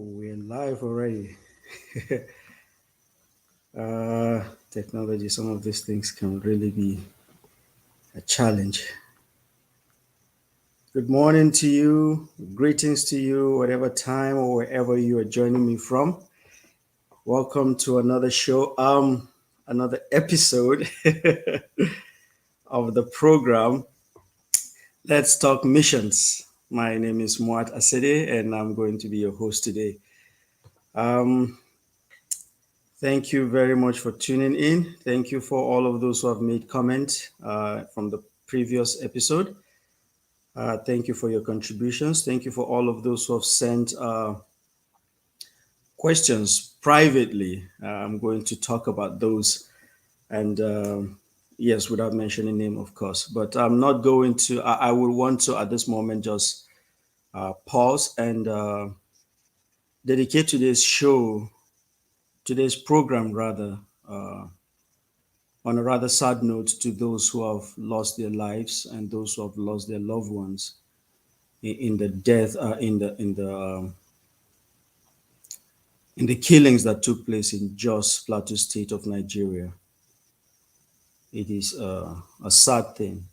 We're live already. Technology, some of these things can really be a challenge. Good morning to you. Greetings to you, whatever time or wherever you are joining me from. Welcome to another show, another episode of the program. Let's talk missions. My name is Mwat Asedeh, and I'm going to be your host today. Um, Thank you very much for tuning in. Thank you for all of those who have made comments from the previous episode. Thank you for your contributions. Thank you for all of those who have sent questions privately. I'm going to talk about those, and yes, without mentioning name, of course. But I'm not going to. I will want to at this moment just pause and dedicate today's program rather. On a rather sad note to those who have lost their lives and those who have lost their loved ones in the death in the killings that took place in Jos Plateau State of Nigeria. It is a sad thing.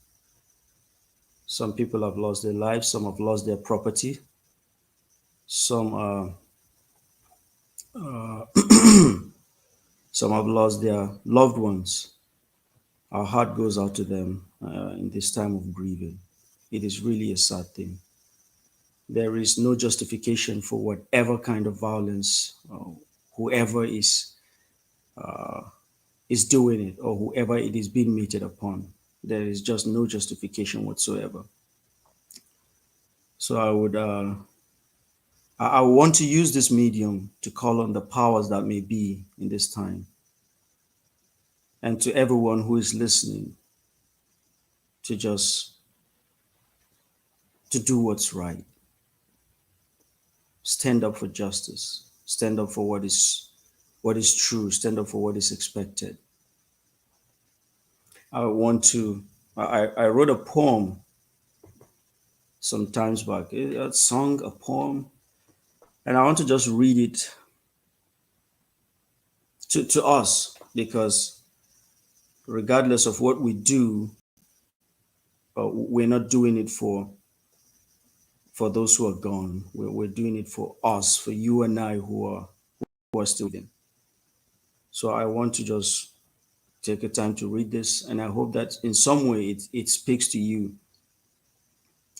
Some people have lost their lives, some have lost their property, some some have lost their loved ones. Our heart goes out to them in this time of grieving. It is really a sad thing. There is no justification for whatever kind of violence whoever is doing it or whoever it is being meted upon. There is just no justification whatsoever. So I want to use this medium to call on the powers that may be in this time, and to everyone who is listening to just to do what's right. Stand up for justice. Stand up for what is true. Stand up for what is expected. I wrote a poem some times back, a song, a poem, and I want to just read it to us, because regardless of what we do, we're not doing it for those who are gone. We're doing it for us, for you and I who are still living. So I want to just take a time to read this, and I hope that in some way it speaks to you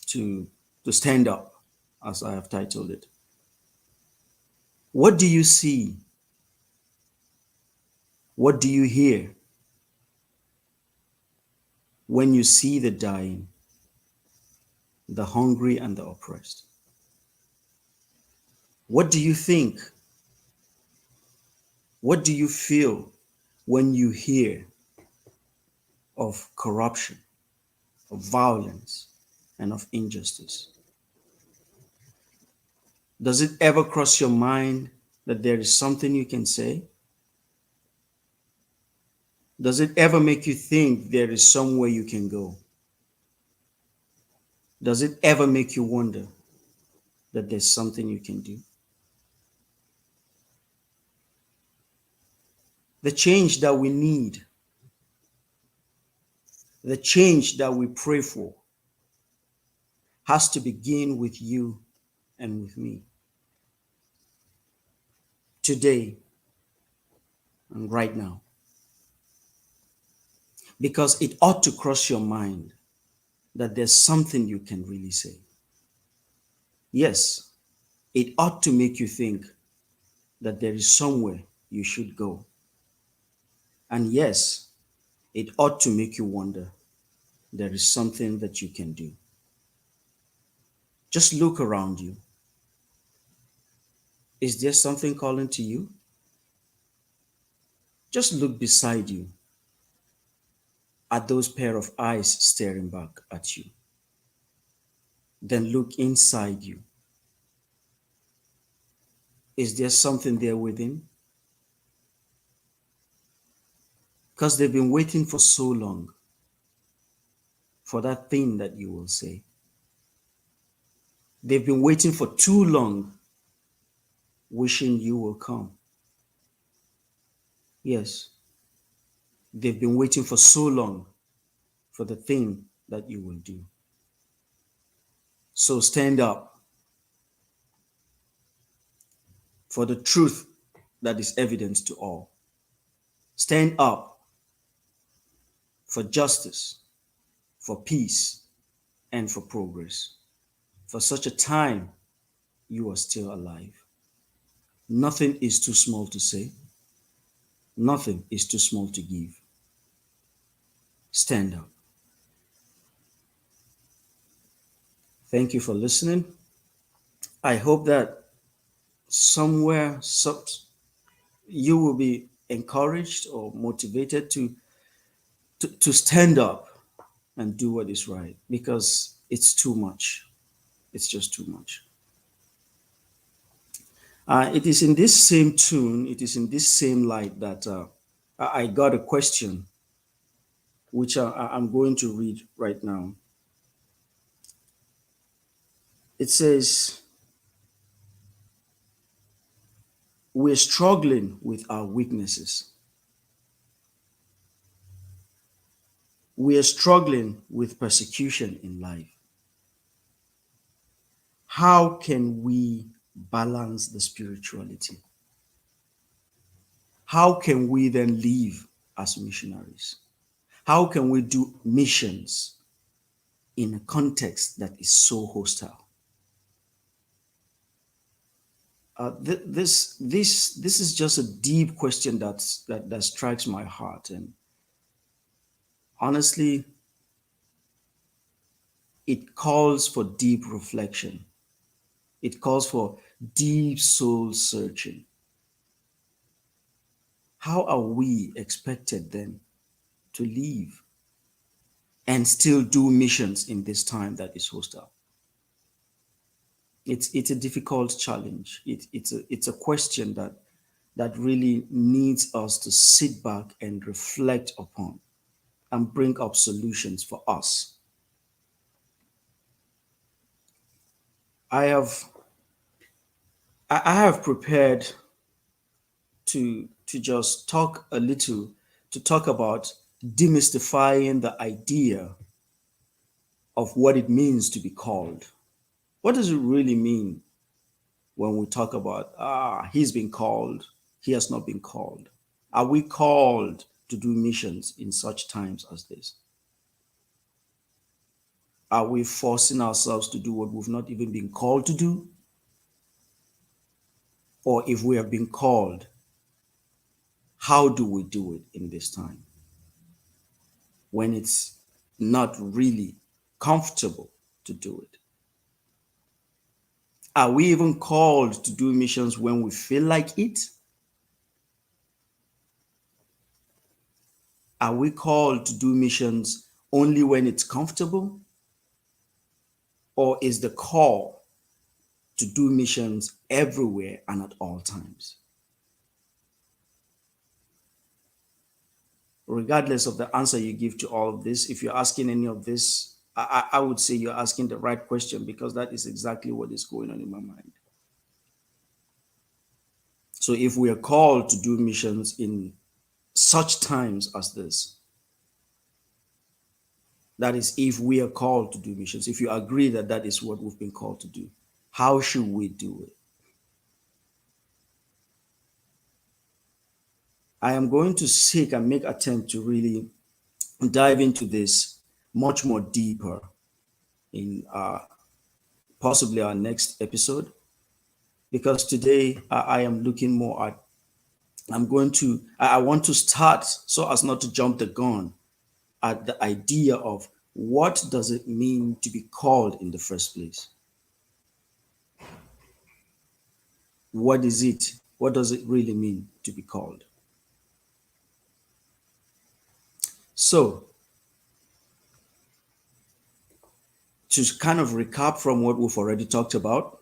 to stand up, as I have titled it. What do you see? What do you hear when you see the dying, the hungry, and the oppressed? What do you think? What do you feel when you hear of corruption, of violence, and of injustice? Does it ever cross your mind that there is something you can say? Does it ever make you think there is somewhere you can go? Does it ever make you wonder that there's something you can do? The change that we need, the change that we pray for, has to begin with you and with me. Today and right now. Because it ought to cross your mind that there's something you can really say. Yes, it ought to make you think that there is somewhere you should go. And yes, it ought to make you wonder there is something that you can do. Just look around you. Is there something calling to you? Just look beside you at those pair of eyes staring back at you. Then look inside you. Is there something there within? Because they've been waiting for so long for that thing that you will say. They've been waiting for too long wishing you will come. Yes, they've been waiting for so long for the thing that you will do. So stand up for the truth that is evident to all. Stand up for justice, for peace, and for progress. For such a time, you are still alive. Nothing is too small to say. Nothing is too small to give. Stand up. Thank you for listening. I hope that somewhere you will be encouraged or motivated to stand up and do what is right, because it's too much. It's just too much. It is in this same tune, it is in this same light that I got a question, which I'm going to read right now. It says, we're struggling with our weaknesses. We are struggling with persecution in life. How can we balance the spirituality? How can we then live as missionaries? How can we do missions in a context that is so hostile? This is just a deep question that strikes my heart, and honestly, it calls for deep reflection. It calls for deep soul searching. How are we expected then to live and still do missions in this time that is hostile? It's a difficult challenge. It's a question that really needs us to sit back and reflect upon and bring up solutions for us. I have I have prepared to just talk a little, to talk about demystifying the idea of what it means to be called. What does it really mean when we talk about, he's been called, he has not been called? Are we called to do missions in such times as this? Are we forcing ourselves to do what we've not even been called to do? Or if we have been called, how do we do it in this time when it's not really comfortable to do it? Are we even called to do missions when we feel like it? Are we called to do missions only when it's comfortable? Or is the call to do missions everywhere and at all times? Regardless of the answer you give to all of this, if you're asking any of this, I would say you're asking the right question, because that is exactly what is going on in my mind. So if we are called to do missions in such times as this, that is, if we are called to do missions, if you agree that that is what we've been called to do, how should we do it? I am going to seek and make attempt to really dive into this much more deeper in possibly our next episode, because today I am looking more at, I want to start, so as not to jump the gun, at the idea of what does it mean to be called in the first place? What is it? What does it really mean to be called? So, to kind of recap from what we've already talked about,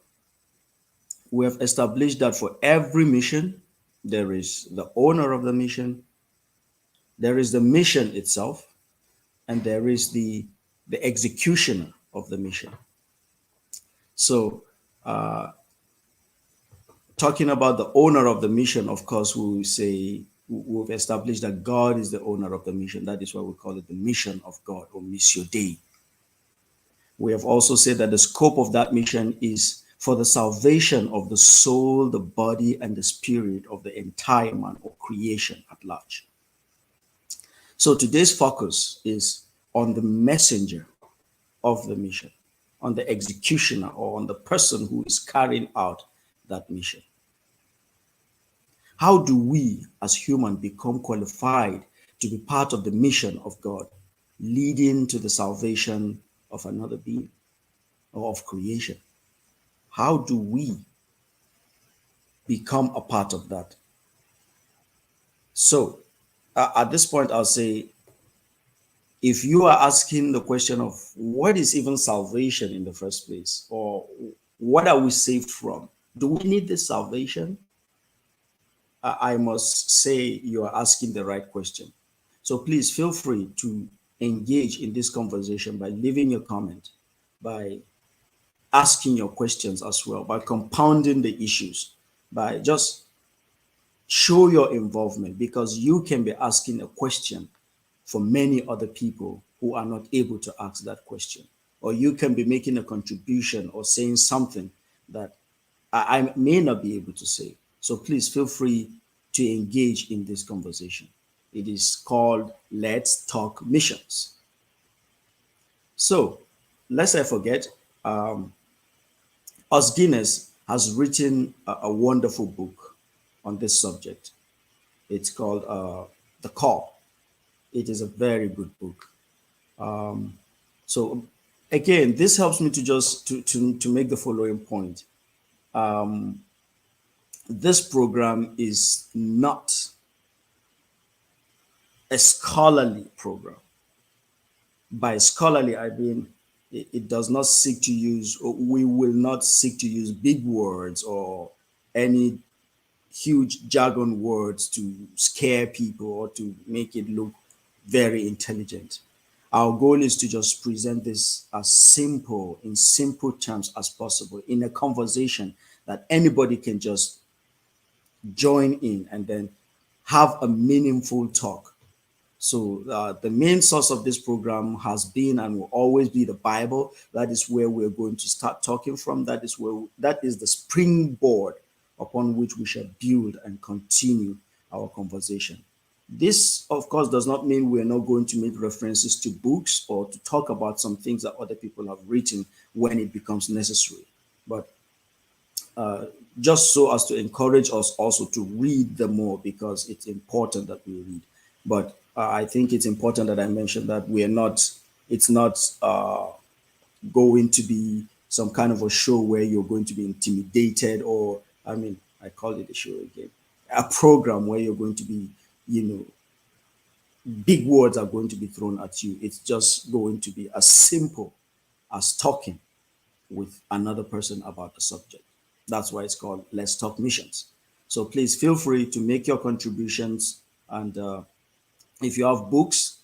we have established that for every mission, there is the owner of the mission, there is the mission itself, and there is the executioner of the mission. So, talking about the owner of the mission, of course, we will say we've established that God is the owner of the mission. That is why we call it the mission of God, or Missio Dei. We have also said that the scope of that mission is for the salvation of the soul, the body, and the spirit of the entire man, or creation at large. So today's focus is on the messenger of the mission, on the executioner, or on the person who is carrying out that mission. How do we as humans become qualified to be part of the mission of God, leading to the salvation of another being or of creation? How do we become a part of that? So at this point, I'll say, if you are asking the question of what is even salvation in the first place, or what are we saved from? Do we need this salvation? I must say you are asking the right question. So please feel free to engage in this conversation by leaving your comment, by asking your questions as well, by compounding the issues, by just show your involvement, because you can be asking a question for many other people who are not able to ask that question. Or you can be making a contribution or saying something that I may not be able to say. So please feel free to engage in this conversation. It is called Let's Talk Missions. So, lest I forget, Os Guinness has written a wonderful book on this subject. It's called The Call. It is a very good book. So again, this helps me to just to make the following point. This program is not a scholarly program. By scholarly, I mean it does not seek to use, or we will not seek to use big words or any huge jargon words to scare people or to make it look very intelligent. Our goal is to just present this as simple, in simple terms as possible, in a conversation that anybody can just join in and then have a meaningful talk. So the main source of this program has been and will always be the Bible. That is where we're going to start talking from. That is the springboard upon which we shall build and continue our conversation. This, of course, does not mean we're not going to make references to books or to talk about some things that other people have written when it becomes necessary. But just so as to encourage us also to read the more, because it's important that we read. But I think it's important that I mention that it's not going to be some kind of a show where you're going to be intimidated, or, I mean, I call it a show again, a program where you're going to be, big words are going to be thrown at you. It's just going to be as simple as talking with another person about the subject. That's why it's called Let's Talk Missions. So please feel free to make your contributions. And if you have books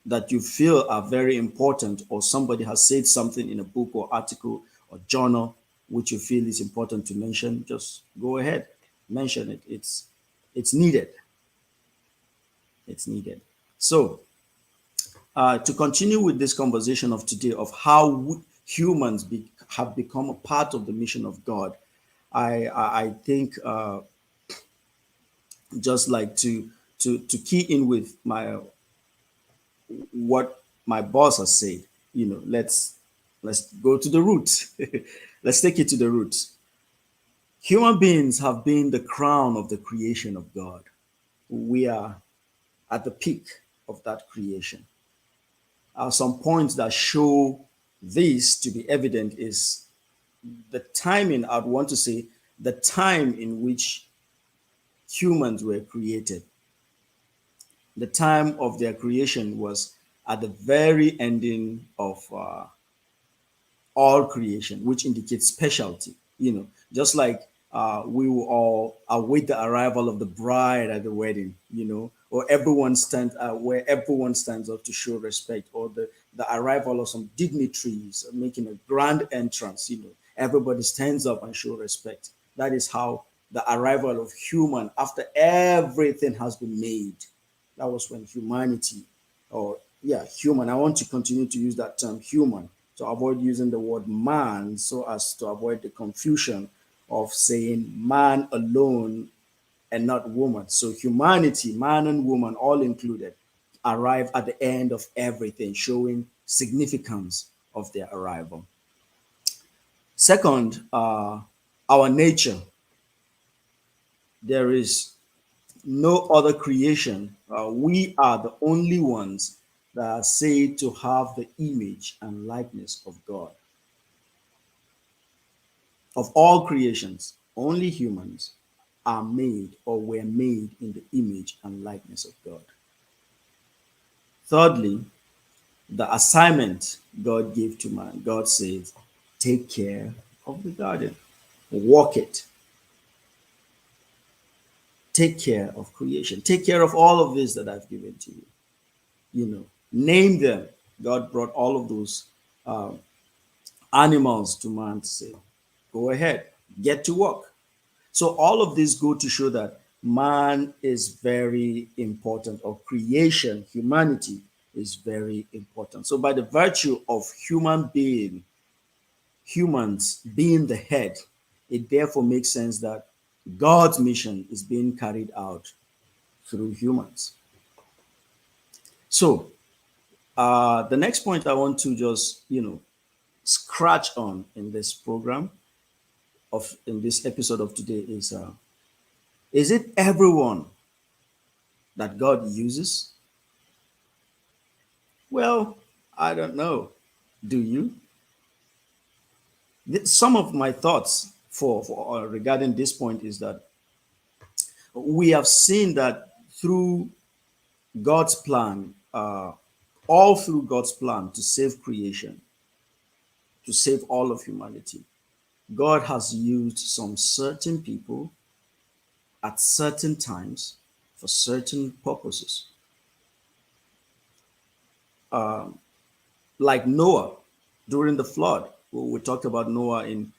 that you feel are very important, or somebody has said something in a book or article or journal which you feel is important to mention, just go ahead, mention it. It's needed. It's needed. So to continue with this conversation of today of how humans have become a part of the mission of God, I think just like to key in with what my boss has said. Let's go to the root. Let's take it to the roots. Human beings have been the crown of the creation of God. We are at the peak of that creation. Some points that show this to be evident is the timing. I'd want to say the time in which humans were created. The time of their creation was at the very ending of all creation, which indicates specialty. Just like we will all await the arrival of the bride at the wedding, or everyone stands where everyone stands up to show respect, or the arrival of some dignitaries making a grand entrance. Everybody stands up and show respect. That is how the arrival of human after everything has been made. That was when humanity, or yeah, human. I want to continue to use that term human to avoid using the word man so as to avoid the confusion of saying man alone and not woman. So humanity, man and woman, all included, arrive at the end of everything, showing significance of their arrival. Second, our nature. There is no other creation. We are the only ones that are said to have the image and likeness of God. Of all creations, only humans are made or were made in the image and likeness of God. Thirdly, the assignment God gave to man. God says, take care of the garden, walk it, take care of creation, take care of all of this that I've given to you. Name them. God brought all of those uh, animals to man to say, go ahead, get to work. So all of these go to show that man is very important, or creation, humanity is very important. So by the virtue of humans being the head, it therefore makes sense that God's mission is being carried out through humans. So the next point I want to just scratch on in this program of in this episode of today is it everyone that God uses? Well, I don't know. Do you? Some of my thoughts for regarding this point is that we have seen that through God's plan, all through God's plan to save creation, to save all of humanity, God has used some certain people at certain times for certain purposes. Like Noah during the flood. We talked about Noah in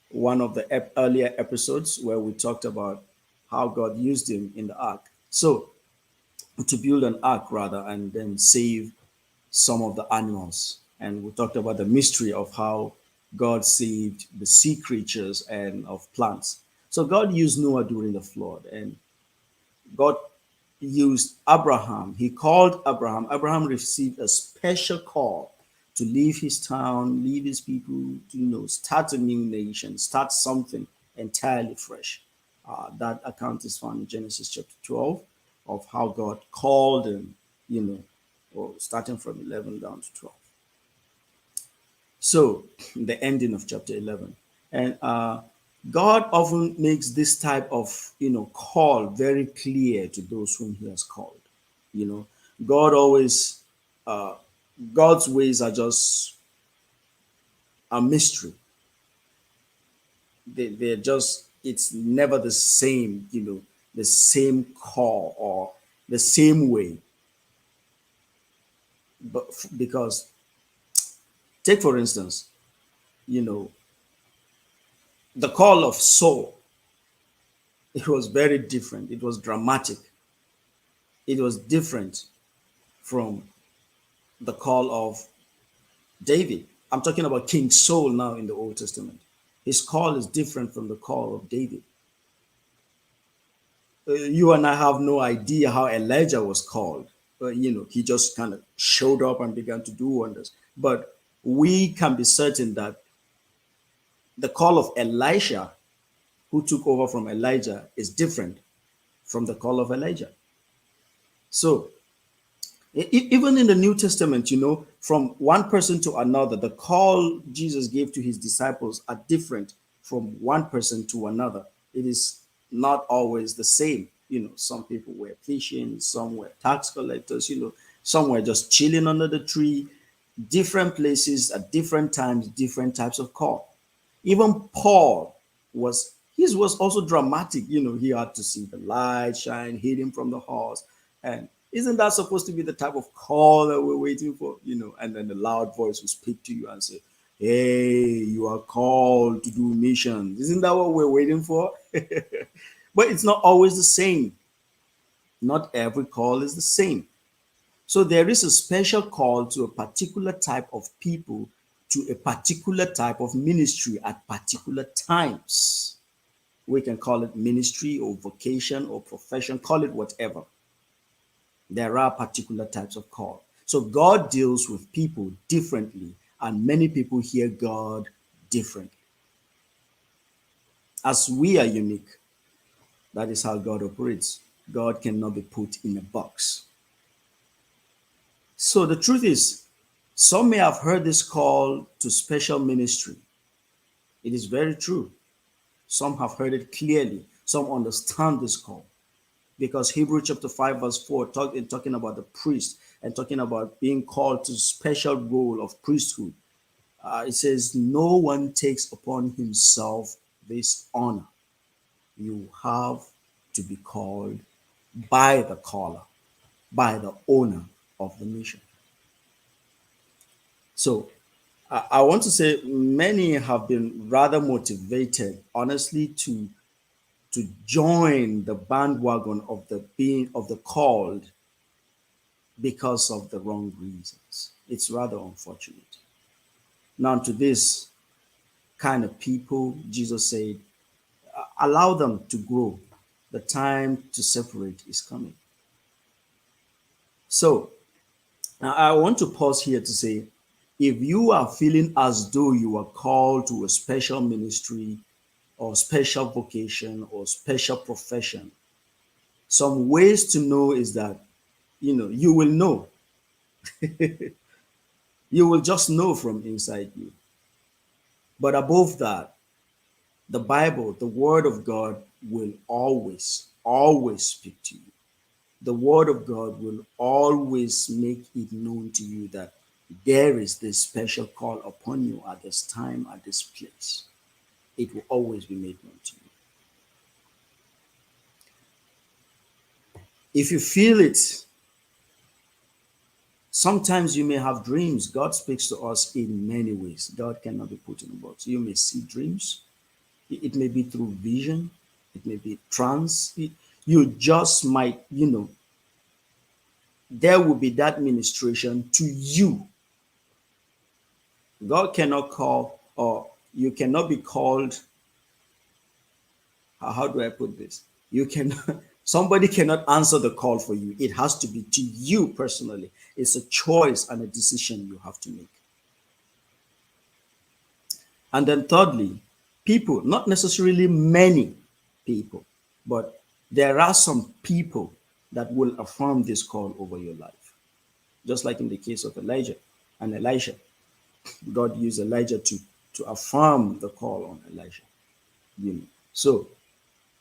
one of the earlier episodes where we talked about how God used him in the ark. So, to build an ark rather, and then save some of the animals. And we talked about the mystery of how God saved the sea creatures and of plants. So God used Noah during the flood, and God used Abraham. He called Abraham. Abraham received a special call to leave his town, leave his people, to start a new nation, start something entirely fresh. That account is found in Genesis chapter 12 of how God called him, or starting from 11 down to 12. So, the ending of chapter 11. And God often makes this type of, call very clear to those whom he has called. You know, God always, uh, God's ways are just a mystery. They're just, it's never the same, the same call or the same way. But because, take for instance, you know, the call of Saul, it was very different. It was dramatic. It was different from the call of David. I'm talking about King Saul now in the Old Testament. His call is different from the call of David. You and I have no idea how Elijah was called. He just kind of showed up and began to do wonders. But we can be certain that the call of Elisha, who took over from Elijah, is different from the call of Elijah. So even in the New Testament, from one person to another, the call Jesus gave to his disciples are different from one person to another. It is not always the same. Some people were fishing, some were tax collectors, some were just chilling under the tree, different places at different times, different types of call. Even Paul his was also dramatic. He had to see the light shine, hid him from the horse. And isn't that supposed to be the type of call that we're waiting for? And then the loud voice will speak to you and say, Hey, you are called to do missions. Isn't that what we're waiting for? But it's not always the same. Not every call is the same. So there is a special call to a particular type of people, to a particular type of ministry at particular times. We can call it ministry or vocation or profession, call it whatever. There are particular types of call. So God deals with people differently, and many people hear God differently. As we are unique, that is how God operates. God cannot be put in a box. So the truth is, some may have heard this call to special ministry. It is very true. Some have heard it clearly. Some understand this call because Hebrew chapter 5 verse 4 talking about the priest and talking about being called to special role of priesthood. It says, no one takes upon himself this honor. You have to be called by the caller, by the owner of the mission. So I want to say many have been rather motivated, honestly, to join the bandwagon of the being of the called because of the wrong reasons. It's rather unfortunate. Now, to this kind of people, Jesus said, allow them to grow. The time to separate is coming. So, now I want to pause here to say, if you are feeling as though you are called to a special ministry or special vocation or special profession, some ways to know is that, you will know. You will just know from inside you. But above that, the Bible, the Word of God, will always, always speak to you. The Word of God will always make it known to you that there is this special call upon you at this time, at this place. It will always be made known to you. If you feel it, sometimes you may have dreams. God speaks to us in many ways. God cannot be put in a box. You may see dreams. It may be through vision. It may be trance. You just might, there will be that ministration to you. God cannot call, or you cannot be called. How do I put this? You cannot, somebody cannot answer the call for you. It has to be to you personally. It's a choice and a decision you have to make. And then thirdly, people, not necessarily many people, but there are some people that will affirm this call over your life. Just like in the case of Elijah and Elisha. God used Elijah to affirm the call on Elisha. So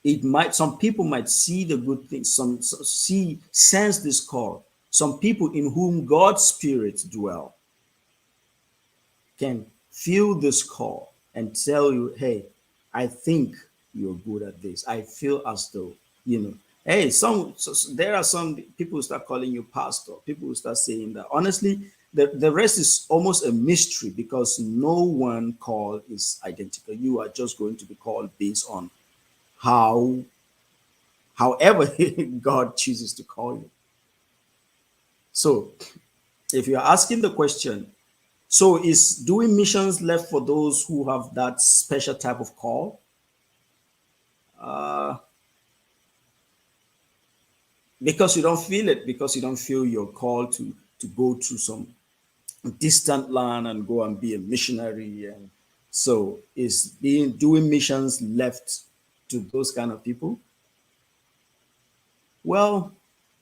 it might, some people might see the good things, sense this call. Some people in whom God's spirit dwell can feel this call and tell you, hey, I think you're good at this. I feel as though, hey, there are some people who start calling you pastor. People who start saying that. Honestly, the rest is almost a mystery because no one call is identical. You are just going to be called based on however God chooses to call you. So if you're asking the question, so is doing missions left for those who have that special type of call? Because you don't feel it, because you don't feel you're called to go to some distant land and go and be a missionary. And so is doing missions left to those kind of people? Well,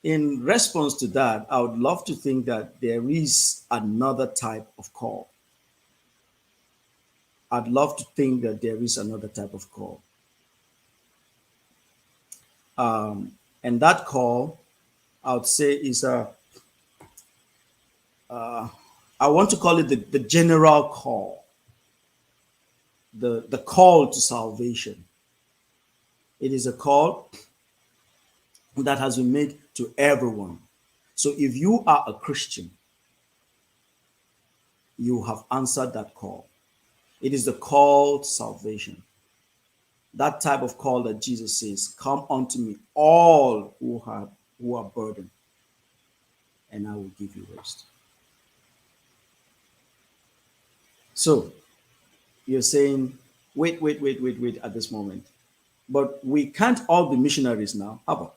in response to that, I would love to think that there is another type of call. I'd love to think that there is another type of call. And that call, I would say, is I want to call it the general call, the call to salvation. It is a call that has been made to everyone. So if you are a Christian, you have answered that call. It is the call to salvation. That type of call that Jesus says, "Come unto me, all who are burdened, and I will give you rest." So you're saying, wait at this moment. But we can't all be missionaries now. How about?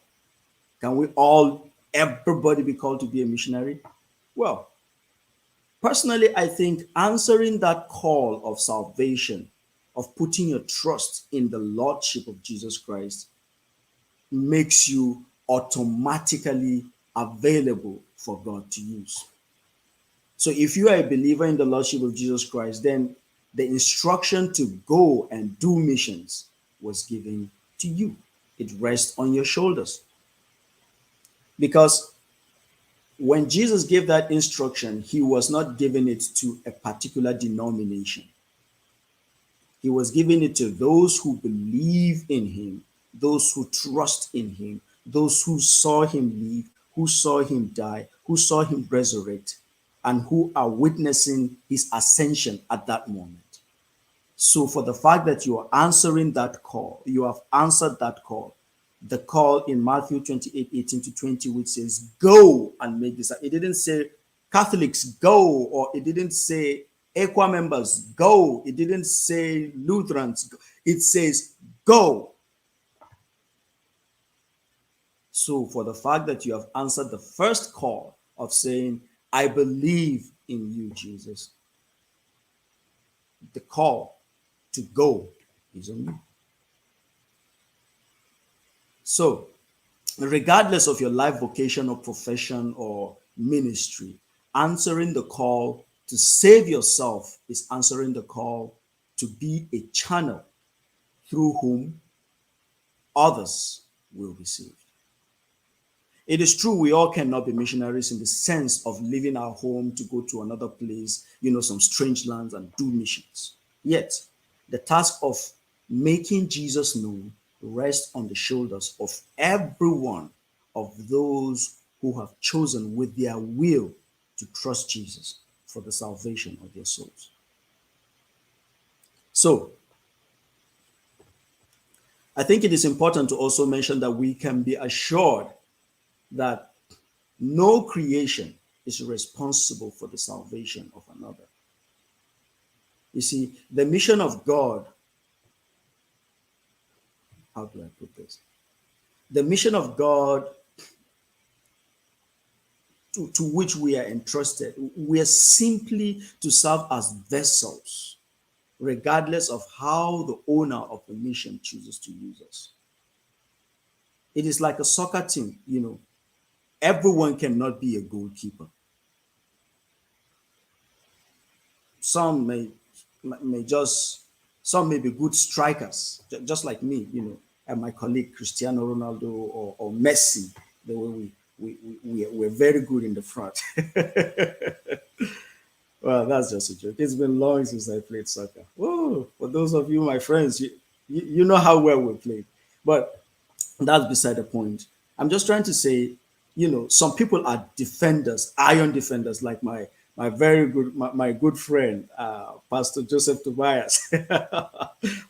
Can we all, everybody be called to be a missionary? Well, personally, I think answering that call of salvation, of putting your trust in the Lordship of Jesus Christ, makes you automatically available for God to use. So if you are a believer in the Lordship of Jesus Christ, then the instruction to go and do missions was given to you. It rests on your shoulders. Because when Jesus gave that instruction, he was not giving it to a particular denomination. He was giving it to those who believe in him, those who trust in him, those who saw him live, who saw him die, who saw him resurrect, and who are witnessing his ascension at that moment. So, for the fact that you are answering that call, you have answered that call. The call in Matthew 28:18-20, which says, "Go and make disciples." It didn't say Catholics go, or it didn't say Equa members go, it didn't say Lutherans go. It says, "Go." So, for the fact that you have answered the first call of saying, "I believe in you, Jesus," the call to go is on you. So, regardless of your life vocation or profession or ministry, answering the call to save yourself is answering the call to be a channel through whom others will be saved. It is true we all cannot be missionaries in the sense of leaving our home to go to another place, some strange lands, and do missions. Yet, the task of making Jesus known rests on the shoulders of every one of those who have chosen with their will to trust Jesus for the salvation of their souls. So, I think it is important to also mention that we can be assured that no creation is responsible for the salvation of another. You see, the mission of God, how do I put this? The mission of God to which we are entrusted, we are simply to serve as vessels, regardless of how the owner of the mission chooses to use us. It is like a soccer team, everyone cannot be a goalkeeper. Some may just some may be good strikers, just like me, and my colleague Cristiano Ronaldo or Messi. The way we're very good in the front. Well, that's just a joke. It's been long since I played soccer. Oh, for those of you, my friends, you know how well we played. But that's beside the point. I'm just trying to say, some people are defenders, iron defenders, like my very good my good friend, Pastor Joseph Tobias.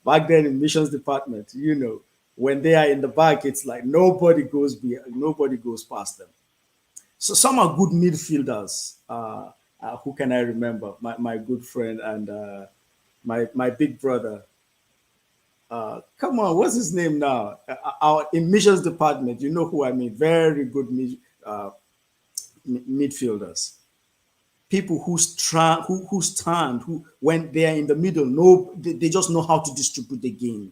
Back then in missions department, when they are in the back, it's like nobody goes past them. So some are good midfielders. Who can I remember? My good friend and my big brother. Come on, what's his name now? Our in missions department, you know who I mean. Very good midfielders. People who when they are in the middle, they just know how to distribute the game.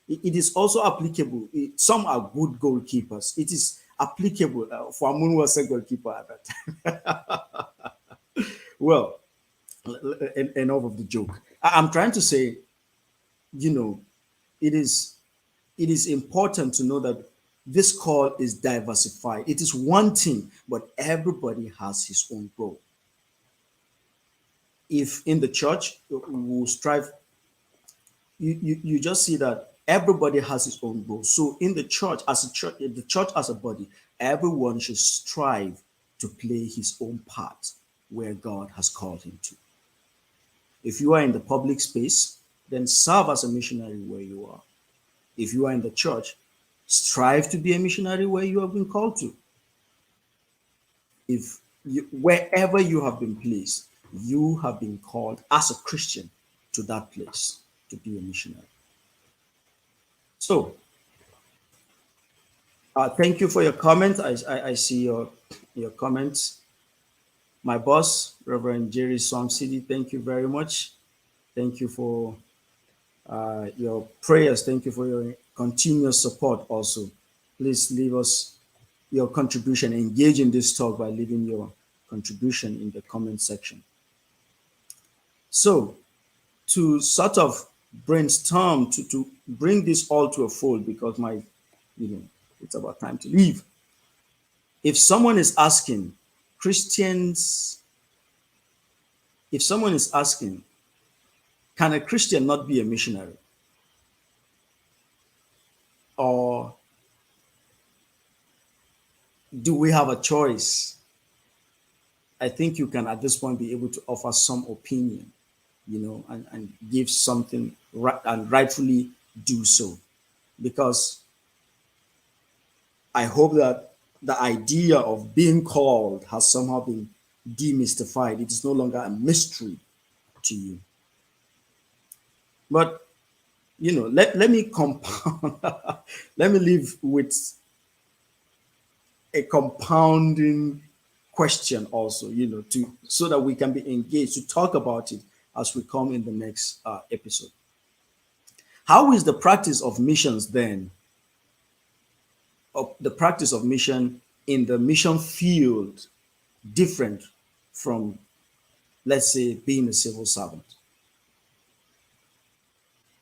It is also applicable. Some are good goalkeepers. It is applicable for Amun was a goalkeeper at that time. Well, enough of the joke. I'm trying to say, it is important to know that this call is diversified. It is one thing, but everybody has his own role. If in the church we strive, you just see that everybody has his own role. So in the church, the church as a body, everyone should strive to play his own part where God has called him to. If you are in the public space, then serve as a missionary where you are. If you are in the church, strive to be a missionary where you have been called to. If you, wherever you have been placed, you have been called as a Christian to that place to be a missionary. So, thank you for your comment. I see your comments. My boss, Reverend Jerry Swam City, thank you very much. Thank you for your prayers. Thank you for your continuous support also. Please leave us your contribution. Engage in this talk by leaving your contribution in the comment section. So, to sort of brainstorm, to bring this all to a fold, because it's about time to leave. If someone is asking, Christians, if someone is asking, can a Christian not be a missionary? Or do we have a choice? I think you can at this point be able to offer some opinion, and give something right and rightfully do so. Because I hope that the idea of being called has somehow been demystified. It is no longer a mystery to you. But let me compound. Let me leave with a compounding question also, to so that we can be engaged to talk about it as we come in the next episode. How is the practice of missions then, of the practice of mission in the mission field, different from, let's say, being a civil servant?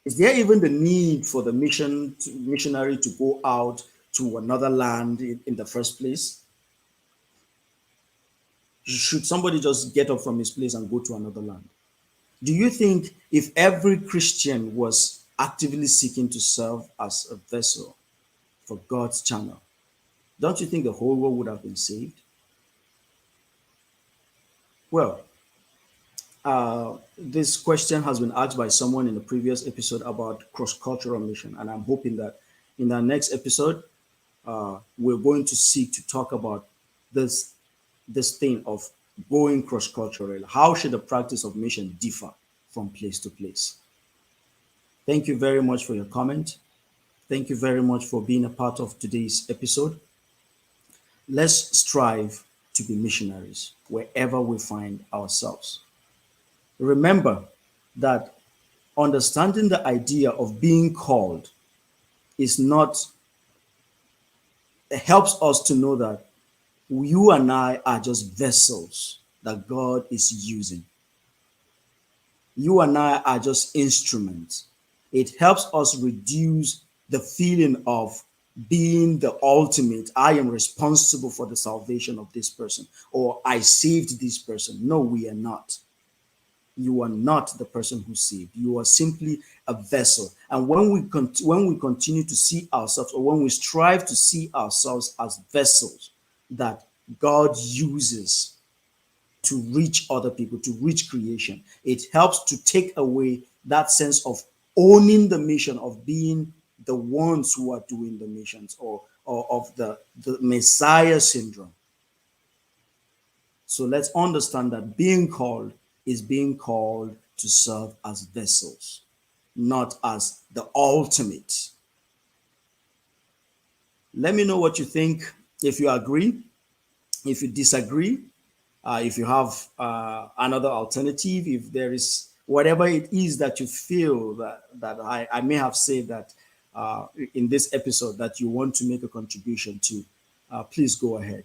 Is there even the need for the missionary to go out to another land in the first place? Should somebody just get up from his place and go to another land? Do you think if every Christian was actively seeking to serve as a vessel for God's channel, don't you think the whole world would have been saved? Well, this question has been asked by someone in the previous episode about cross-cultural mission, and I'm hoping that in our next episode, we're going to seek to talk about this thing of going cross-cultural. How should the practice of mission differ from place to place? Thank you very much for your comment. Thank you very much for being a part of today's episode. Let's strive to be missionaries wherever we find ourselves. Remember that understanding the idea of being called is not, it helps us to know that you and I are just vessels that God is using. You and I are just instruments. It helps us reduce the feeling of being the ultimate. I am responsible for the salvation of this person, or I saved this person. No, we are not. You are not the person who saved. You are simply a vessel. And when we continue to see ourselves, or when we strive to see ourselves as vessels that God uses to reach other people, to reach creation, it helps to take away that sense of owning the mission, of being the ones who are doing the missions, or of the Messiah syndrome. So let's understand that being called is being called to serve as vessels, not as the ultimate. Let me know what you think. If you agree, if you disagree, if you have another alternative, if there is whatever it is that you feel that I may have said that in this episode that you want to make a contribution to, please go ahead.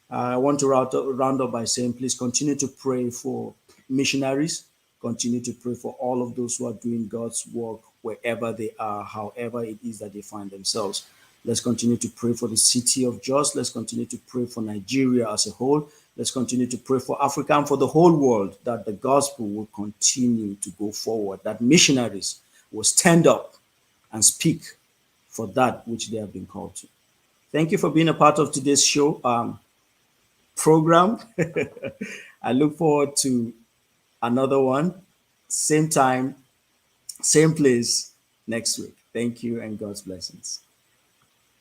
I want to round up by saying, please continue to pray for missionaries. Continue to pray for all of those who are doing God's work wherever they are, however it is that they find themselves. Let's continue to pray for the city of Jos. Let's continue to pray for Nigeria as a whole. Let's continue to pray for Africa and for the whole world, that the gospel will continue to go forward, that missionaries will stand up and speak for that which they have been called to. Thank you for being a part of today's show program. I look forward to another one. Same time, same place next week. Thank you and God's blessings.